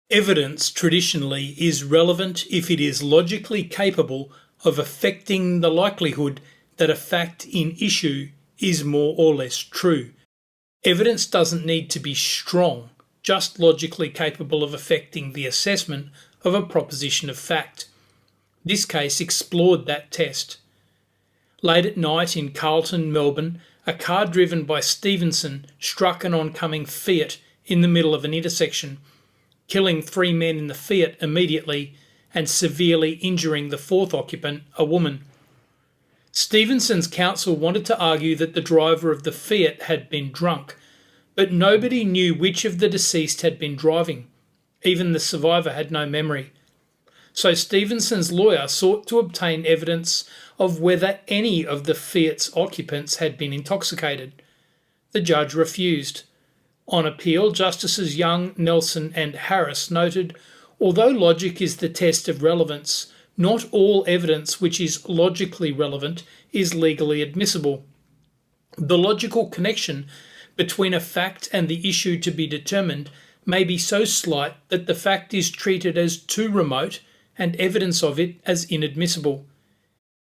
Evidence traditionally is relevant if it is logically capable of affecting the likelihood that a fact in issue is more or less true. Evidence doesn't need to be strong, just logically capable of affecting the assessment of a proposition of fact. This case explored that test. Late at night in Carlton, Melbourne, a car driven by Stephenson struck an oncoming Fiat in the middle of an intersection, killing 3 men in the Fiat immediately and severely injuring the fourth occupant, a woman. Stephenson's counsel wanted to argue that the driver of the Fiat had been drunk, but nobody knew which of the deceased had been driving. Even the survivor had no memory. So Stephenson's lawyer sought to obtain evidence of whether any of the Fiat's occupants had been intoxicated. The judge refused. On appeal, Justices Young, Nelson and Harris noted, although logic is the test of relevance, not all evidence which is logically relevant is legally admissible. The logical connection between a fact and the issue to be determined may be so slight that the fact is treated as too remote and evidence of it as inadmissible.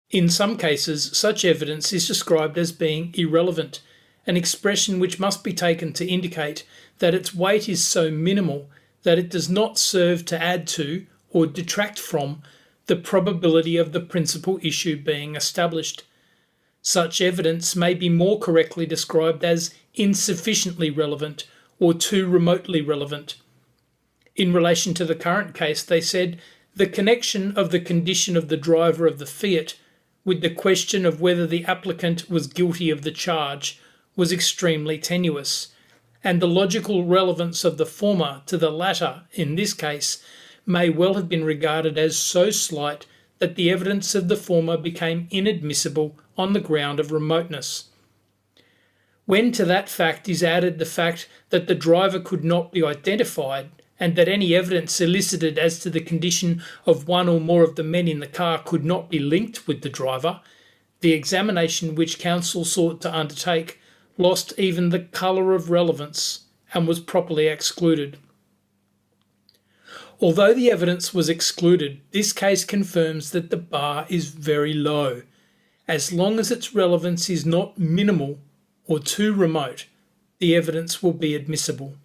In some cases, such evidence is described as being irrelevant, an expression which must be taken to indicate that its weight is so minimal that it does not serve to add to or detract from the probability of the principal issue being established. Such evidence may be more correctly described as insufficiently relevant or too remotely relevant. In relation to the current case, they said the connection of the condition of the driver of the Fiat with the question of whether the applicant was guilty of the charge was extremely tenuous, and the logical relevance of the former to the latter in this case may well have been regarded as so slight that the evidence of the former became inadmissible on the ground of remoteness. When to that fact is added the fact that the driver could not be identified and that any evidence elicited as to the condition of one or more of the men in the car could not be linked with the driver, the examination which counsel sought to undertake lost even the colour of relevance and was properly excluded. Although the evidence was excluded, this case confirms that the bar is very low. As long as its relevance is not minimal or too remote, the evidence will be admissible.